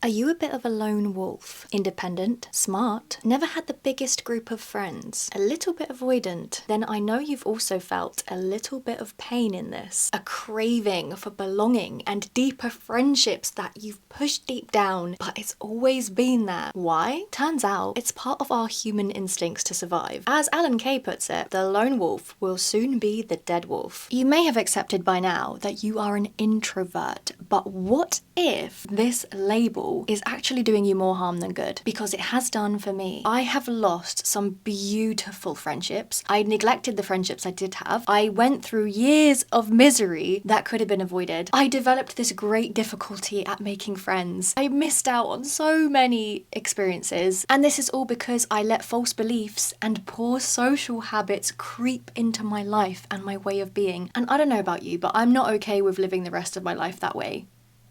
Are you a bit of a lone wolf? Independent, smart, never had the biggest group of friends, a little bit avoidant? Then I know you've also felt a little bit of pain in this. A craving for belonging and deeper friendships that you've pushed deep down, but it's always been there. Why? Turns out it's part of our human instincts to survive. As Alan Kay puts it, the lone wolf will soon be the dead wolf. You may have accepted by now that you are an introvert, but what if this label is actually doing you more harm than good? Because it has done for me. I have lost some beautiful friendships. I neglected the friendships I did have. I went through years of misery that could have been avoided. I developed this great difficulty at making friends. I missed out on so many experiences, and this is all because I let false beliefs and poor social habits creep into my life and my way of being. And I don't know about you, but I'm not okay with living the rest of my life that way.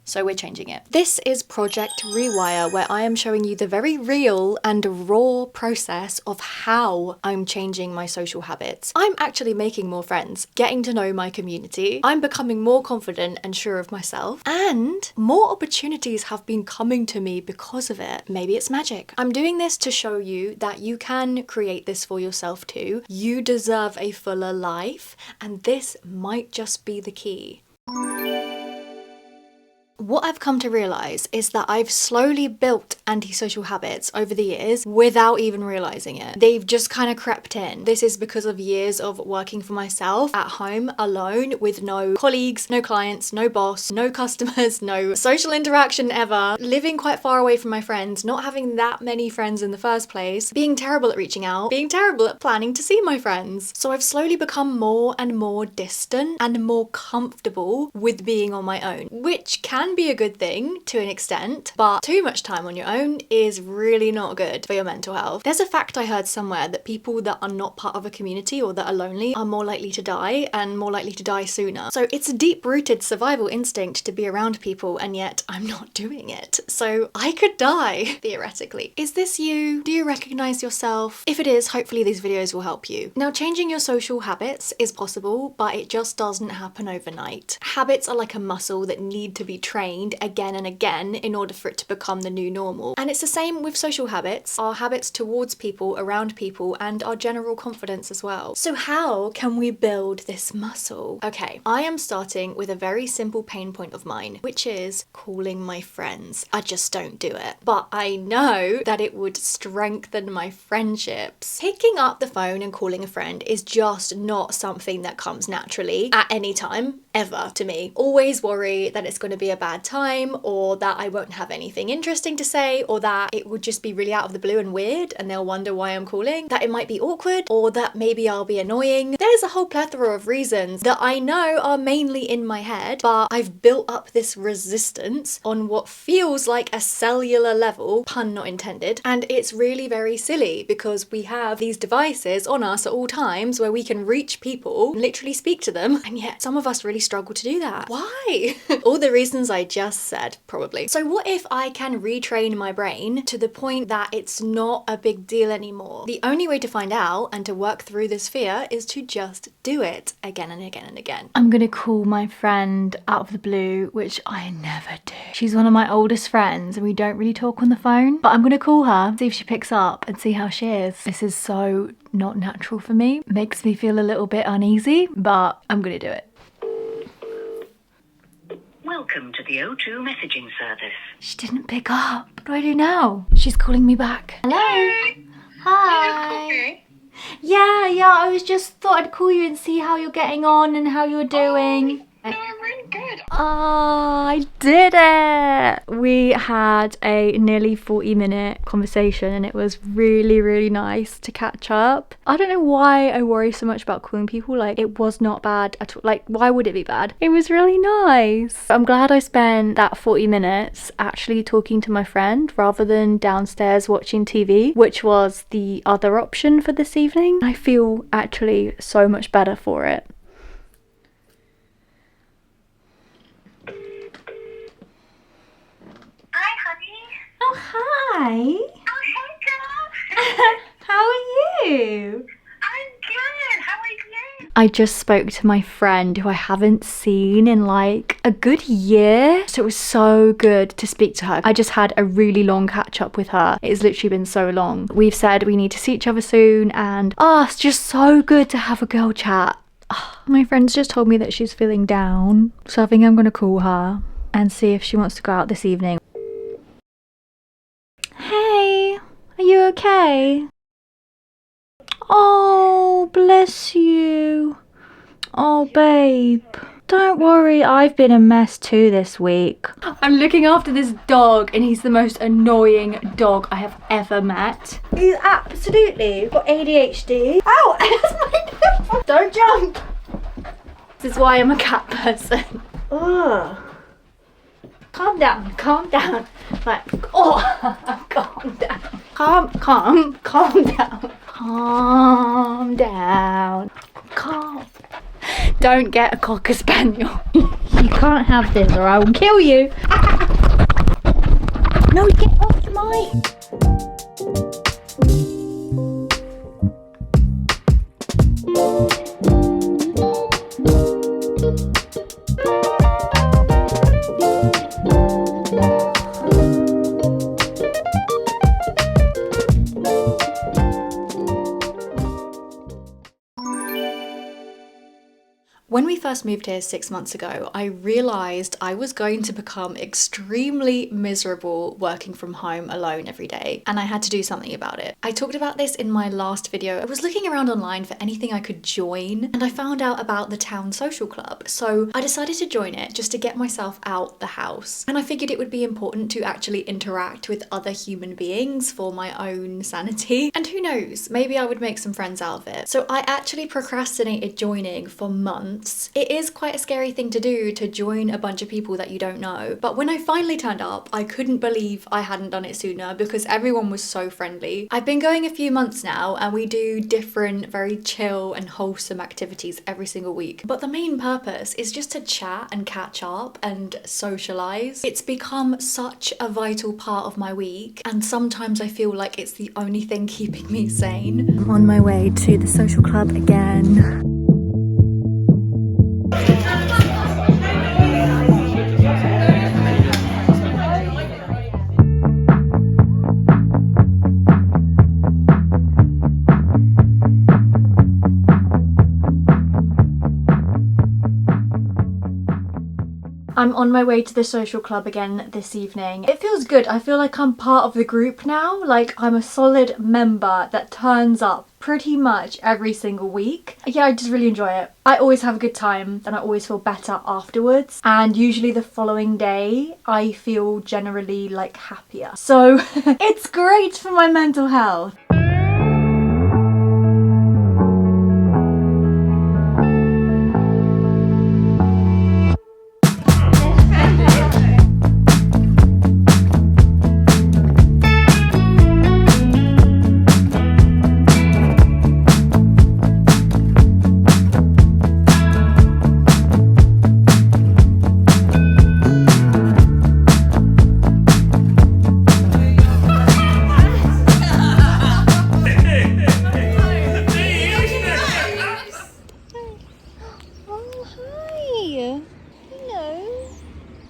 So we're changing it. This is Project Rewire, where I am showing you the very real and raw process of how I'm changing my social habits. I'm actually making more friends, getting to know my community. I'm becoming more confident and sure of myself, and more opportunities have been coming to me because of it. Maybe it's magic. I'm doing this to show you that you can create this for yourself too. You deserve a fuller life, and this might just be the key. What I've come to realise is that I've slowly built antisocial habits over the years without even realising it. They've just kind of crept in. This is because of years of working for myself at home alone with no colleagues, no clients, no boss, no customers, no social interaction ever, living quite far away from my friends, not having that many friends in the first place, being terrible at reaching out, being terrible at planning to see my friends. So I've slowly become more and more distant and more comfortable with being on my own, which can be a good thing to an extent, but too much time on your own is really not good for your mental health. There's a fact I heard somewhere that people that are not part of a community or that are lonely are more likely to die and more likely to die sooner. So it's a deep-rooted survival instinct to be around people, and yet I'm not doing it. So I could die, theoretically. Is this you? Do you recognize yourself? If it is, hopefully these videos will help you. Now, changing your social habits is possible, but it just doesn't happen overnight. Habits are like a muscle that need to be trained again and again in order for it to become the new normal. And it's the same with social habits, our habits towards people, around people, and our general confidence as well. So how can we build this muscle? Okay, I am starting with a very simple pain point of mine, which is calling my friends. I just don't do it. But I know that it would strengthen my friendships. Picking up the phone and calling a friend is just not something that comes naturally at any time, ever, to me. Always worry that it's going to be a bad time, or that I won't have anything interesting to say, or that it would just be really out of the blue and weird and they'll wonder why I'm calling, that it might be awkward, or that maybe I'll be annoying. There's a whole plethora of reasons that I know are mainly in my head, but I've built up this resistance on what feels like a cellular level, pun not intended, and it's really very silly because we have these devices on us at all times where we can reach people, literally speak to them, and yet some of us really struggle to do that. Why? All the reasons I just said, probably. So what if I can retrain my brain to the point that it's not a big deal anymore? The only way to find out and to work through this fear is to just do it again and again and again. I'm gonna call my friend out of the blue, which I never do. She's one of my oldest friends and we don't really talk on the phone, but I'm gonna call her, see if she picks up and see how she is. This is so not natural for me. Makes me feel a little bit uneasy, but I'm gonna do it. Welcome to the O2 messaging service. She didn't pick up. What do I do now? She's calling me back. Hello? Hi. Yeah, I was just thought I'd call you and see how you're getting on and how you're doing. No, I'm really good. Oh, I did it! We had a nearly 40-minute conversation and it was really, really nice to catch up. I don't know why I worry so much about calling people. Like, it was not bad at all. Like, why would it be bad? It was really nice. I'm glad I spent that 40 minutes actually talking to my friend rather than downstairs watching TV, which was the other option for this evening. I feel actually so much better for it. Hi, honey. Oh, hi. Oh, hey, girl. How are you? I'm good. How are you? I just spoke to my friend who I haven't seen in like a good year. So it was so good to speak to her. I just had a really long catch up with her. It's literally been so long. We've said we need to see each other soon, and it's just so good to have a girl chat. My friend's just told me that she's feeling down, so I think I'm gonna call her and see if she wants to go out this evening. Hey, are you okay? Oh, bless you. Oh, babe. Don't worry, I've been a mess too this week. I'm looking after this dog, and he's the most annoying dog I have ever met. He's absolutely got ADHD. Ow, that's my nipple. Don't jump. This is why I'm a cat person. Ugh. Calm down, calm down. Like, calm down. Calm down. Calm down. Calm. Don't get a cocker spaniel. You can't have this or I will kill you. No, get off my... When we first moved here 6 months ago, I realised I was going to become extremely miserable working from home alone every day, and I had to do something about it. I talked about this in my last video. I was looking around online for anything I could join, and I found out about the town social club. So I decided to join it just to get myself out the house. And I figured it would be important to actually interact with other human beings for my own sanity. And who knows, maybe I would make some friends out of it. So I actually procrastinated joining for months. It is quite a scary thing to do, to join a bunch of people that you don't know. But when I finally turned up, I couldn't believe I hadn't done it sooner because everyone was so friendly. I've been going a few months now and we do different, very chill and wholesome activities every single week. But the main purpose is just to chat and catch up and socialise. It's become such a vital part of my week, and sometimes I feel like it's the only thing keeping me sane. I'm on my way to the social club again. I'm on my way to the social club again this evening. It feels good. I feel like I'm part of the group now. Like I'm a solid member that turns up pretty much every single week. Yeah, I just really enjoy it. I always have a good time and I always feel better afterwards. And usually the following day, I feel generally like happier. So it's great for my mental health.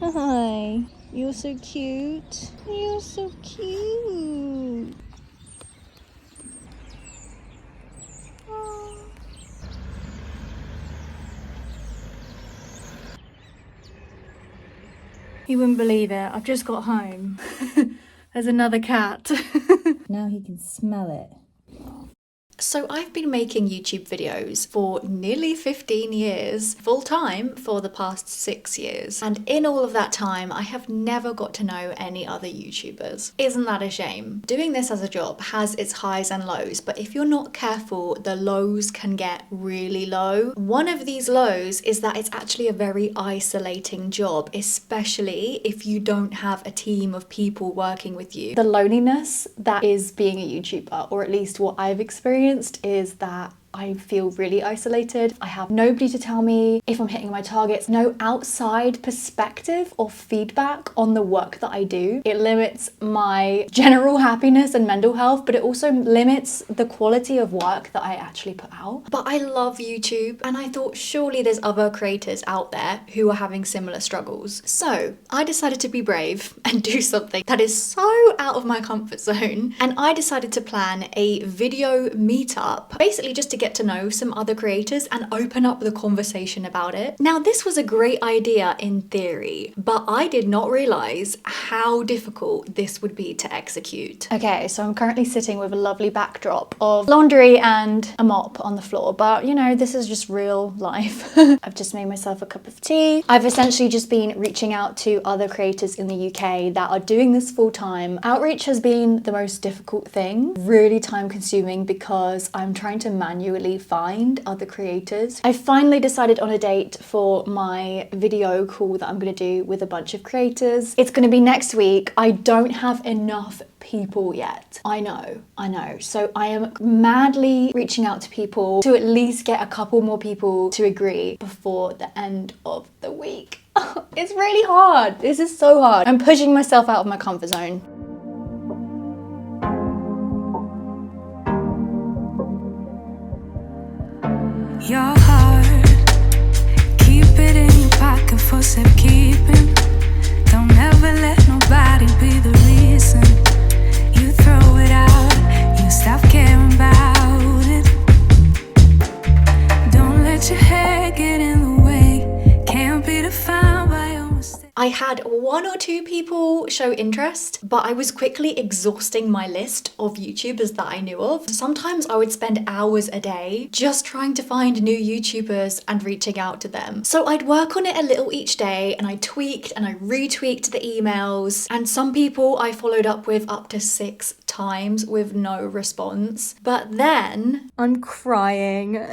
Hi, you're so cute. You're so cute. Oh. You wouldn't believe it. I've just got home. There's another cat. Now he can smell it. So I've been making YouTube videos for nearly 15 years, full time for the past 6 years. And in all of that time, I have never got to know any other YouTubers. Isn't that a shame? Doing this as a job has its highs and lows, but if you're not careful, the lows can get really low. One of these lows is that it's actually a very isolating job, especially if you don't have a team of people working with you. The loneliness that is being a YouTuber, or at least what I've experienced, is that I feel really isolated. I have nobody to tell me if I'm hitting my targets, no outside perspective or feedback on the work that I do. It limits my general happiness and mental health, but it also limits the quality of work that I actually put out. But I love YouTube, and I thought surely there's other creators out there who are having similar struggles. So I decided to be brave and do something that is so out of my comfort zone. And I decided to plan a video meetup, basically just to get to know some other creators and open up the conversation about it. Now, this was a great idea in theory, but I did not realize how difficult this would be to execute. Okay, so I'm currently sitting with a lovely backdrop of laundry and a mop on the floor, but you know, this is just real life. I've just made myself a cup of tea. I've essentially just been reaching out to other creators in the UK that are doing this full time. Outreach has been the most difficult thing, really time consuming, because I'm trying to manually find other creators. I finally decided on a date for my video call that I'm going to do with a bunch of creators. It's going to be next week. I don't have enough people yet. I know. So I am madly reaching out to people to at least get a couple more people to agree before the end of the week. It's really hard. This is so hard. I'm pushing myself out of my comfort zone. Your heart, keep it in your pocket for safekeeping. Don't ever let nobody be the reason you throw it out, you stop caring about it. Don't let your hair get in the way, can't be defined by your mistakes. I had 1 or 2 people show interest, but I was quickly exhausting my list of YouTubers that I knew of. Sometimes I would spend hours a day just trying to find new YouTubers and reaching out to them. So I'd work on it a little each day, and I tweaked and I retweaked the emails, and some people I followed up with up to 6 times with no response. But then I'm crying.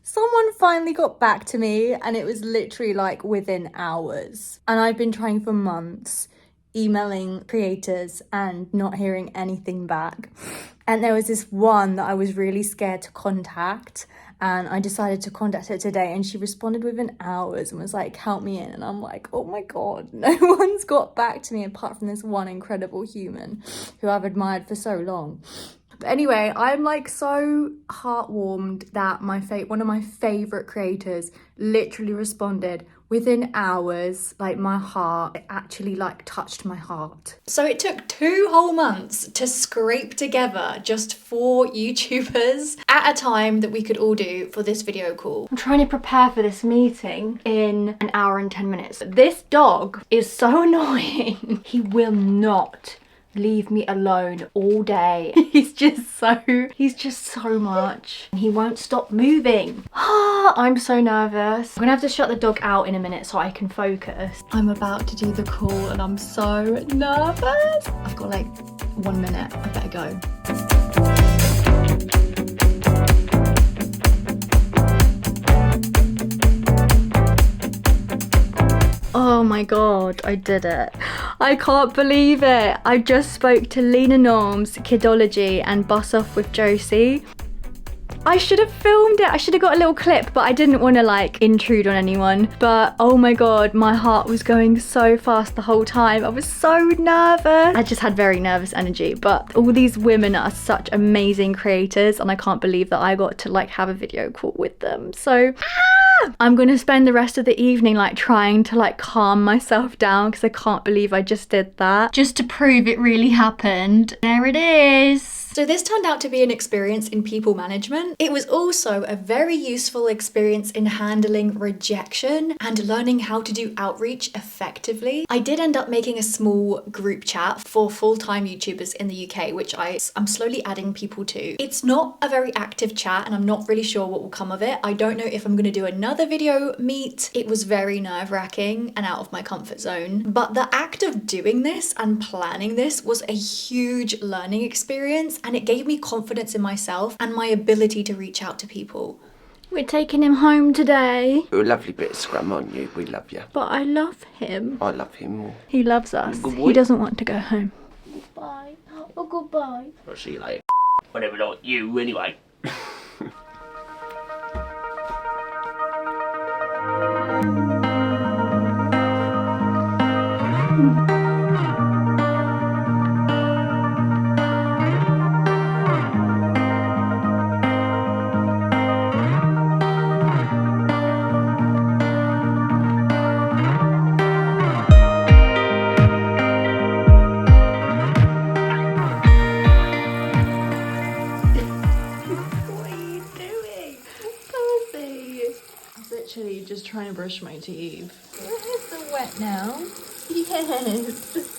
Someone finally got back to me, and it was literally like within hours. And I've been trying for months, emailing creators and not hearing anything back. And there was this one that I was really scared to contact, and I decided to contact her today, and she responded within hours and was like, count me in. And I'm like, oh my God, no one's got back to me apart from this one incredible human who I've admired for so long. But anyway, I'm like so heartwarmed that one of my favorite creators literally responded within hours. Like, my heart, it actually like touched my heart. So it took 2 whole months to scrape together just 4 YouTubers at a time that we could all do for this video call. I'm trying to prepare for this meeting in an hour and 10 minutes. This dog is so annoying. He will not leave me alone all day. He's just so much. He won't stop moving. I'm so nervous. I'm gonna have to shut the dog out in a minute so I can focus. I'm about to do the call and I'm so nervous. I've got like 1 minute. I better go. Oh my God, I did it. I can't believe it. I just spoke to Lena Norm's Kidology and Bus Off with Josie. I should have filmed it. I should have got a little clip, but I didn't want to like intrude on anyone. But oh my God, my heart was going so fast the whole time. I was so nervous. I just had very nervous energy, but all these women are such amazing creators, and I can't believe that I got to like have a video call with them. So I'm gonna spend the rest of the evening like trying to like calm myself down, because I can't believe I just did that, just to prove it really happened. There it is. So this turned out to be an experience in people management. It was also a very useful experience in handling rejection and learning how to do outreach effectively. I did end up making a small group chat for full-time YouTubers in the UK, which I'm slowly adding people to. It's not a very active chat, and I'm not really sure what will come of it. I don't know if I'm gonna do another video meet. It was very nerve-wracking and out of my comfort zone. But the act of doing this and planning this was a huge learning experience, and it gave me confidence in myself and my ability to reach out to people. We're taking him home today. You're a lovely bit of scrum, aren't you? We love you. But I love him. I love him more. He loves us. He doesn't want to go home. Goodbye. Oh, goodbye. I'll see you later. Whatever, not you anyway. brush my teeth. It's so wet now. Yes.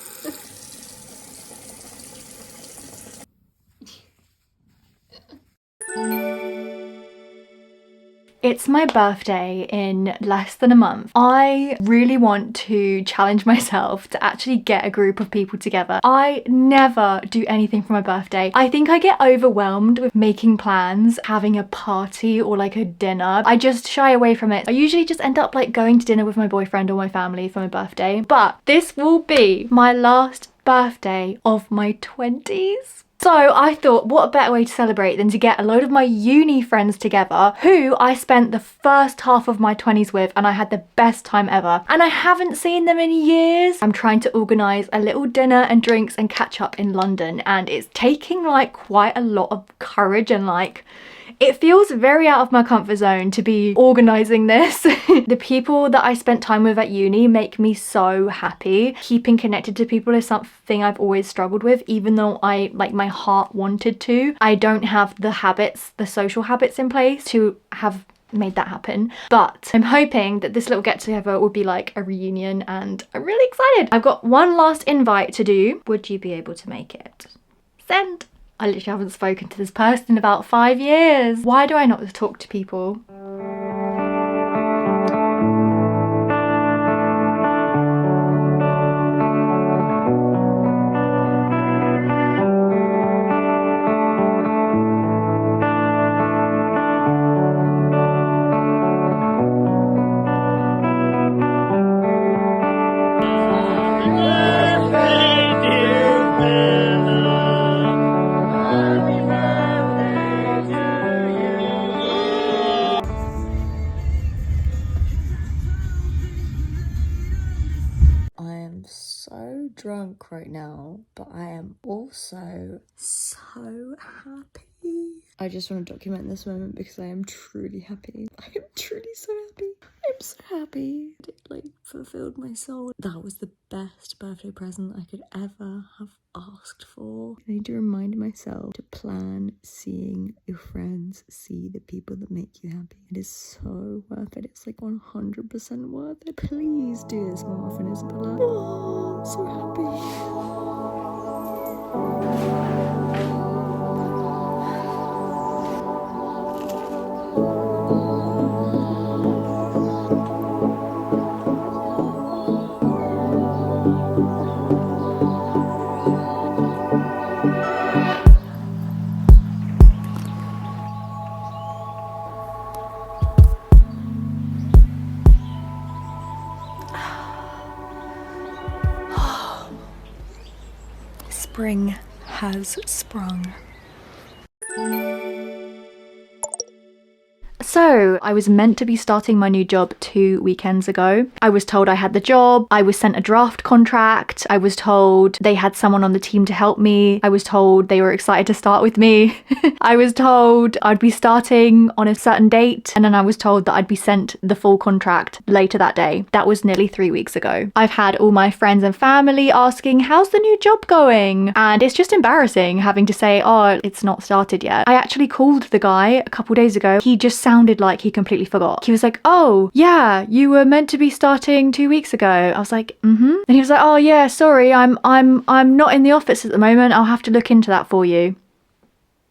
It's my birthday in less than a month. I really want to challenge myself to actually get a group of people together. I never do anything for my birthday. I think I get overwhelmed with making plans, having a party or like a dinner. I just shy away from it. I usually just end up like going to dinner with my boyfriend or my family for my birthday. But this will be my last birthday of my 20s. So I thought, what a better way to celebrate than to get a load of my uni friends together who I spent the first half of my 20s with, and I had the best time ever. And I haven't seen them in years. I'm trying to organise a little dinner and drinks and catch up in London, and it's taking like quite a lot of courage and like it feels very out of my comfort zone to be organising this. The people that I spent time with at uni make me so happy. Keeping connected to people is something I've always struggled with, even though I, like, my heart wanted to. I don't have the habits, the social habits in place to have made that happen, but I'm hoping that this little get together will be like a reunion, and I'm really excited. I've got one last invite to do. Would you be able to make it? Send. I literally haven't spoken to this person in about 5 years. Why do I not talk to people? So drunk right now, but I am also so happy. I just want to document this moment because I am truly happy. I am truly so happy. I'm so happy. It like fulfilled my soul. That was the best birthday present I could ever have asked for. I need to remind myself to plan seeing your friends, see the people that make you happy. It is so worth it. It's like 100% worth it. Please do this more often, Isabella. Oh, I'm so happy. Spring has sprung. So, I was meant to be starting my new job 2 weekends ago. I was told I had the job. I was sent a draft contract. I was told they had someone on the team to help me. I was told they were excited to start with me. I was told I'd be starting on a certain date, and then I was told that I'd be sent the full contract later that day. That was nearly 3 weeks ago. I've had all my friends and family asking, how's the new job going? And it's just embarrassing having to say, oh, it's not started yet. I actually called the guy a couple days ago. He just sounded like he completely forgot. He was like, oh yeah, you were meant to be starting 2 weeks ago. I was like, and he was like, oh yeah, sorry, I'm not in the office at the moment. I'll have to look into that for you.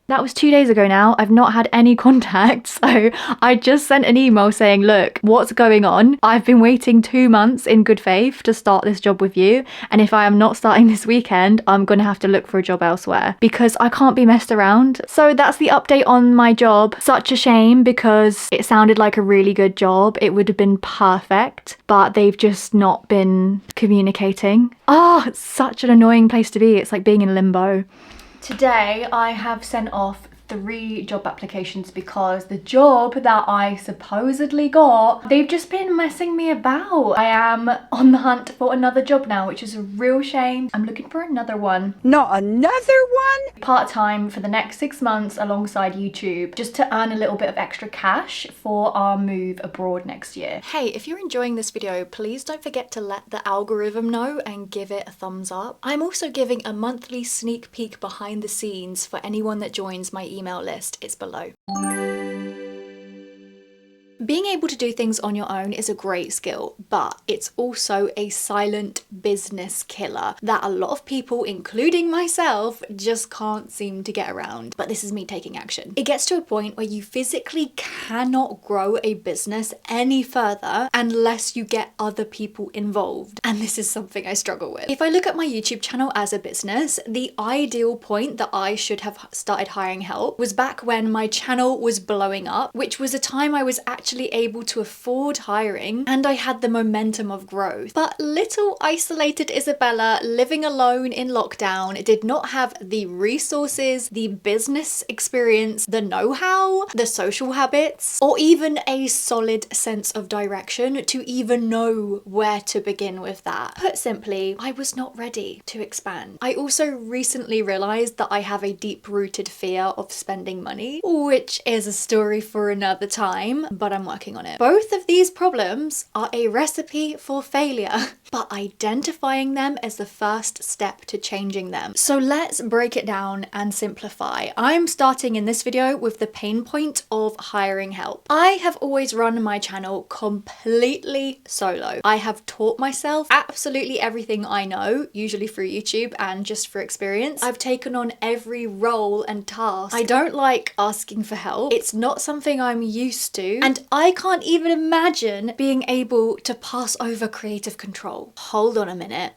That was 2 days ago now. I've not had any contact, so I just sent an email saying, look, what's going on? I've been waiting 2 months in good faith to start this job with you, and if I am not starting this weekend, I'm gonna have to look for a job elsewhere because I can't be messed around. So that's the update on my job. Such a shame because it sounded like a really good job. It would have been perfect, but they've just not been communicating. Oh, it's such an annoying place to be. It's like being in limbo. Today I have sent off 3 job applications because the job that I supposedly got, they've just been messing me about. I am on the hunt for another job now, which is a real shame. I'm looking for another one. Not another one? Part-time for the next 6 months alongside YouTube, just to earn a little bit of extra cash for our move abroad next year. Hey, if you're enjoying this video, please don't forget to let the algorithm know and give it a thumbs up. I'm also giving a monthly sneak peek behind the scenes for anyone that joins my email list. It's below. Being able to do things on your own is a great skill, but it's also a silent business killer that a lot of people, including myself, just can't seem to get around. But this is me taking action. It gets to a point where you physically cannot grow a business any further unless you get other people involved. And this is something I struggle with. If I look at my YouTube channel as a business, the ideal point that I should have started hiring help was back when my channel was blowing up, which was a time I was actually able to afford hiring and I had the momentum of growth. But little isolated Isabella, living alone in lockdown, did not have the resources, the business experience, the know-how, the social habits, or even a solid sense of direction to even know where to begin with that. Put simply, I was not ready to expand. I also recently realized that I have a deep-rooted fear of spending money, which is a story for another time, but I'm working on it. Both of these problems are a recipe for failure, but identifying them is the first step to changing them. So let's break it down and simplify. I'm starting in this video with the pain point of hiring help. I have always run my channel completely solo. I have taught myself absolutely everything I know, usually through YouTube and just for experience. I've taken on every role and task. I don't like asking for help. It's not something I'm used to, and I can't even imagine being able to pass over creative control. Hold on a minute.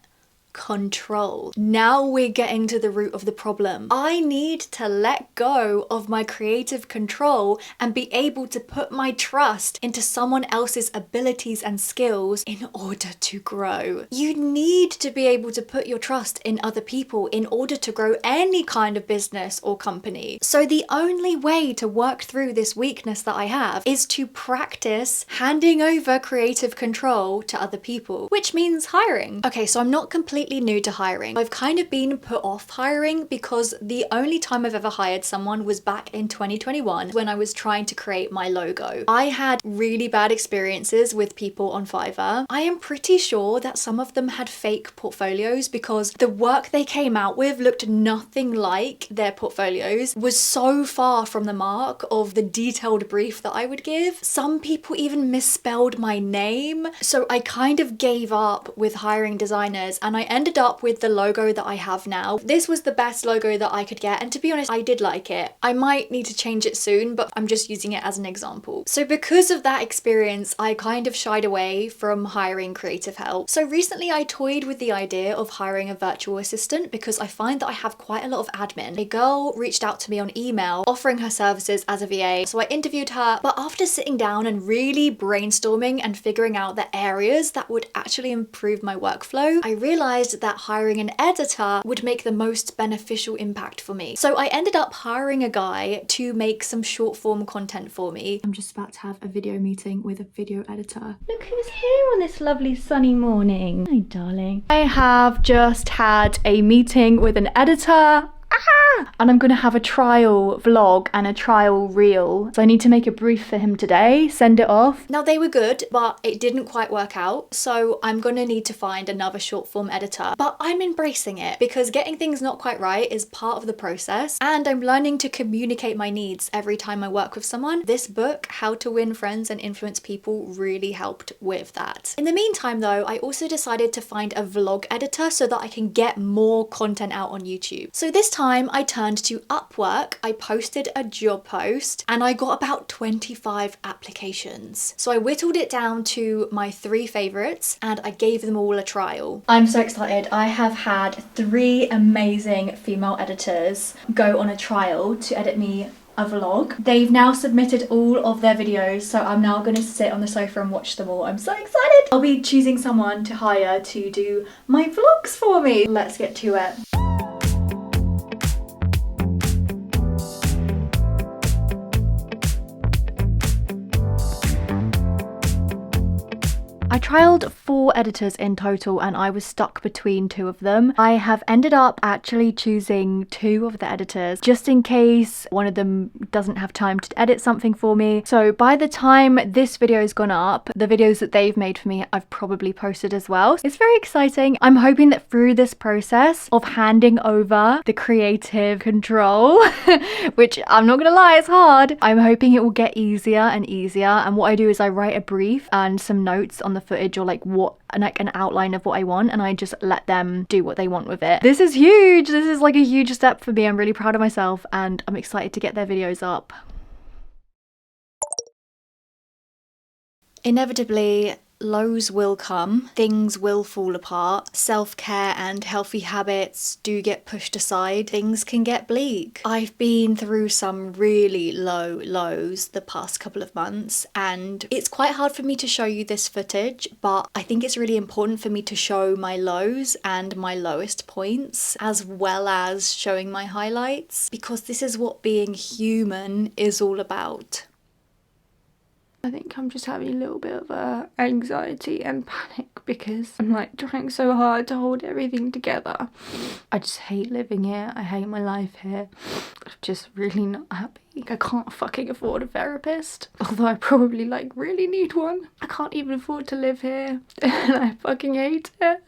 Control. Now we're getting to the root of the problem. I need to let go of my creative control and be able to put my trust into someone else's abilities and skills in order to grow. You need to be able to put your trust in other people in order to grow any kind of business or company. So the only way to work through this weakness that I have is to practice handing over creative control to other people, which means hiring. Okay, so I'm not completely new to hiring. I've kind of been put off hiring because the only time I've ever hired someone was back in 2021 when I was trying to create my logo. I had really bad experiences with people on Fiverr. I am pretty sure that some of them had fake portfolios because the work they came out with looked nothing like their portfolios, was so far from the mark of the detailed brief that I would give. Some people even misspelled my name. So I kind of gave up with hiring designers and I ended up with the logo that I have now. This was the best logo that I could get, and to be honest, I did like it. I might need to change it soon, but I'm just using it as an example. So because of that experience, I kind of shied away from hiring creative help. So recently I toyed with the idea of hiring a virtual assistant because I find that I have quite a lot of admin. A girl reached out to me on email offering her services as a VA, so I interviewed her, but after sitting down and really brainstorming and figuring out the areas that would actually improve my workflow, I realized that hiring an editor would make the most beneficial impact for me. So I ended up hiring a guy to make some short form content for me. I'm just about to have a video meeting with a video editor. Look who's here on this lovely sunny morning. Hi, darling. I have just had a meeting with an editor. And I'm gonna have a trial vlog and a trial reel. So I need to make a brief for him today, send it off. Now they were good, but it didn't quite work out. So I'm gonna need to find another short form editor. But I'm embracing it because getting things not quite right is part of the process. And I'm learning to communicate my needs every time I work with someone. This book, How to Win Friends and Influence People, really helped with that. In the meantime though, I also decided to find a vlog editor so that I can get more content out on YouTube. So this time I turned to Upwork, I posted a job post and I got about 25 applications. So I whittled it down to my 3 favorites and I gave them all a trial. I'm so excited. I have had 3 amazing female editors go on a trial to edit me a vlog. They've now submitted all of their videos, so I'm now going to sit on the sofa and watch them all. I'm so excited. I'll be choosing someone to hire to do my vlogs for me. Let's get to it. I trialed 4 editors in total and I was stuck between 2 of them. I have ended up actually choosing 2 of the editors just in case one of them doesn't have time to edit something for me. So by the time this video has gone up, the videos that they've made for me I've probably posted as well. It's very exciting. I'm hoping that through this process of handing over the creative control, which I'm not gonna lie, it's hard, I'm hoping it will get easier and easier. And what I do is I write a brief and some notes on the footage, or like an outline of what I want, and I just let them do what they want with it. This is huge. This is like a huge step for me. I'm really proud of myself and I'm excited to get their videos up. Inevitably, lows will come, things will fall apart, self-care and healthy habits do get pushed aside, things can get bleak. I've been through some really low lows the past couple of months and it's quite hard for me to show you this footage, but I think it's really important for me to show my lows and my lowest points as well as showing my highlights, because this is what being human is all about. I think I'm just having a little bit of anxiety and panic because I'm like trying so hard to hold everything together. I just hate living here. I hate my life here. I'm just really not happy. I can't fucking afford a therapist, although I probably like really need one. I can't even afford to live here and I fucking hate it.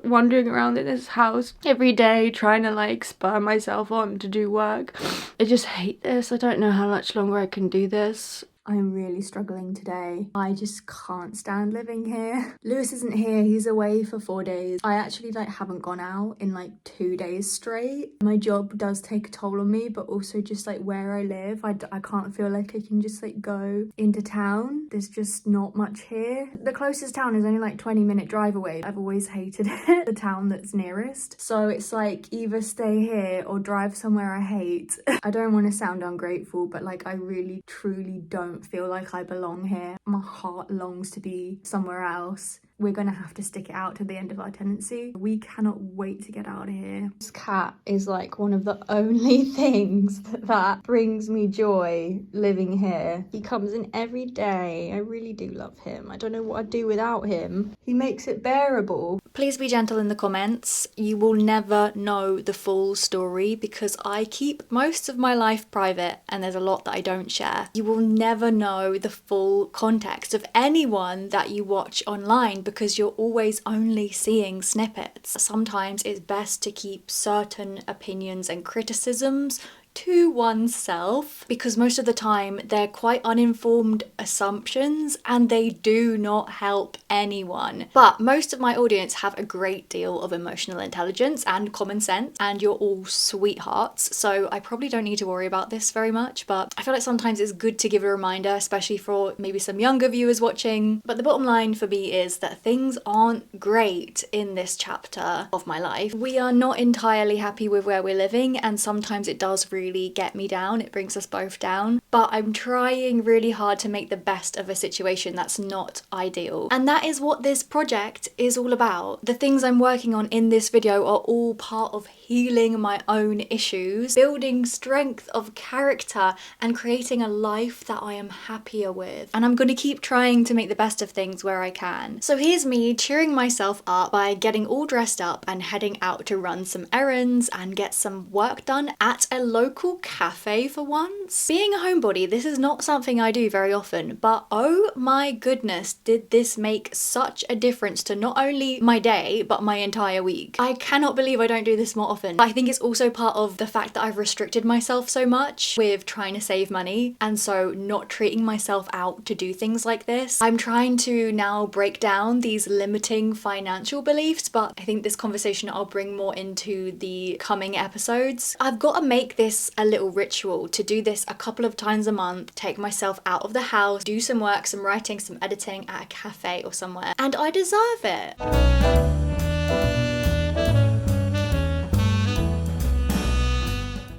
Wandering around in this house every day trying to like spur myself on to do work. I just hate this. I don't know how much longer I can do this. I'm really struggling today. I just can't stand living here. Lewis isn't here, he's away for 4 days. I actually like haven't gone out in like 2 days straight. My job does take a toll on me, but also just like where I live, I can't feel like I can just like go into town. There's just not much here. The closest town is only like 20-minute drive away. I've always hated it, the town that's nearest. So it's like either stay here or drive somewhere I hate. I don't want to sound ungrateful, but like I really truly don't feel like I belong here. My heart longs to be somewhere else. We're gonna have to stick it out to the end of our tenancy. We cannot wait to get out of here. This cat is like one of the only things that brings me joy living here. He comes in every day. I really do love him. I don't know what I'd do without him. He makes it bearable. Please be gentle in the comments. You will never know the full story because I keep most of my life private and there's a lot that I don't share. You will never know the full context of anyone that you watch online because you're always only seeing snippets. Sometimes it's best to keep certain opinions and criticisms to oneself because most of the time they're quite uninformed assumptions and they do not help anyone. But most of my audience have a great deal of emotional intelligence and common sense and you're all sweethearts, so I probably don't need to worry about this very much, but I feel like sometimes it's good to give a reminder, especially for maybe some younger viewers watching. But the bottom line for me is that things aren't great in this chapter of my life. We are not entirely happy with where we're living and sometimes it does really get me down. It brings us both down, but I'm trying really hard to make the best of a situation that's not ideal. And that is what this project is all about. The things I'm working on in this video are all part of healing my own issues, building strength of character and creating a life that I am happier with. And I'm going to keep trying to make the best of things where I can. So here's me cheering myself up by getting all dressed up and heading out to run some errands and get some work done at a local cafe for once. Being a homebody, this is not something I do very often, but oh my goodness, did this make such a difference to not only my day, but my entire week. I cannot believe I don't do this more often. I think it's also part of the fact that I've restricted myself so much with trying to save money, and so not treating myself out to do things like this. I'm trying to now break down these limiting financial beliefs, but I think this conversation I'll bring more into the coming episodes. I've got to make this a little ritual to do this a couple of times a month, take myself out of the house, do some work, some writing, some editing at a cafe or somewhere, and I deserve it.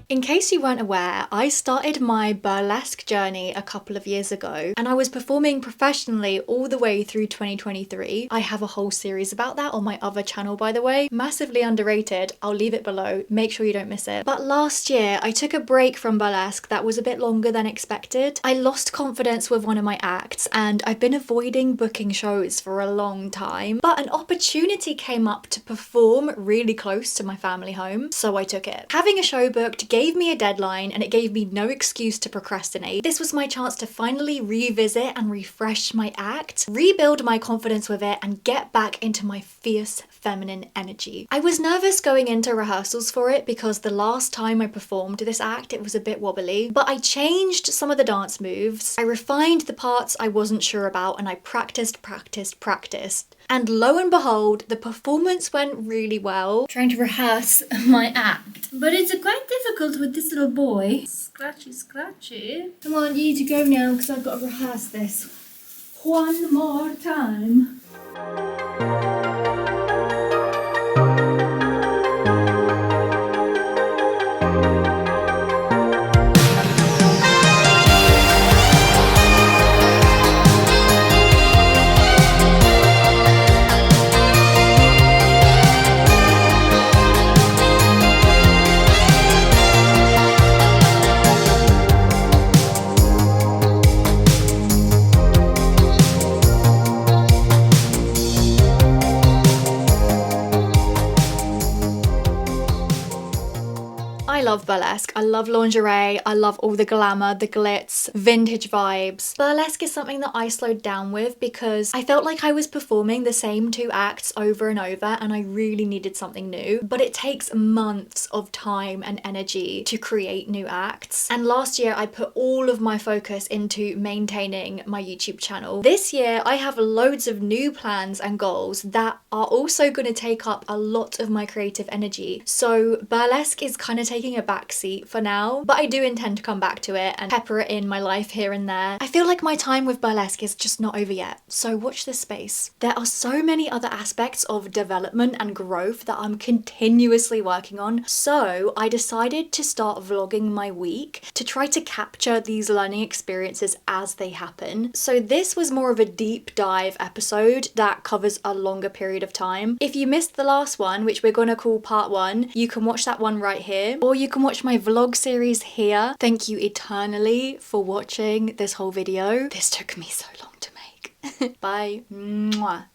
In case you weren't aware, I started my burlesque journey a couple of years ago and I was performing professionally all the way through 2023. I have a whole series about that on my other channel, by the way. Massively underrated. I'll leave it below. Make sure you don't miss it. But last year, I took a break from burlesque that was a bit longer than expected. I lost confidence with one of my acts and I've been avoiding booking shows for a long time. But an opportunity came up to perform really close to my family home, so I took it. Having a show booked gave me a deadline and it gave me no excuse to procrastinate. This was my chance to finally revisit and refresh my act, rebuild my confidence with it, and get back into my fierce feminine energy. I was nervous going into rehearsals for it because the last time I performed this act, it was a bit wobbly, but I changed some of the dance moves, I refined the parts I wasn't sure about, and I practiced. And lo and behold, the performance went really well. Trying to rehearse my act. But it's quite difficult with this little boy. Scratchy, scratchy. Come on, you need to go now because I've got to rehearse this one more time. I love burlesque. I love lingerie. I love all the glamour, the glitz, vintage vibes. Burlesque is something that I slowed down with because I felt like I was performing the same two acts over and over and I really needed something new. But it takes months of time and energy to create new acts. And last year I put all of my focus into maintaining my YouTube channel. This year I have loads of new plans and goals that are also going to take up a lot of my creative energy. So burlesque is kind of taking a back seat for now, but I do intend to come back to it and pepper it in my life here and there. I feel like my time with burlesque is just not over yet, so watch this space. There are so many other aspects of development and growth that I'm continuously working on, so I decided to start vlogging my week to try to capture these learning experiences as they happen. So this was more of a deep dive episode that covers a longer period of time. If you missed the last one, which we're gonna call part 1, you can watch that one right here, or you can watch my vlog series here. Thank you eternally for watching this whole video. This took me so long to make. Bye. Mwah.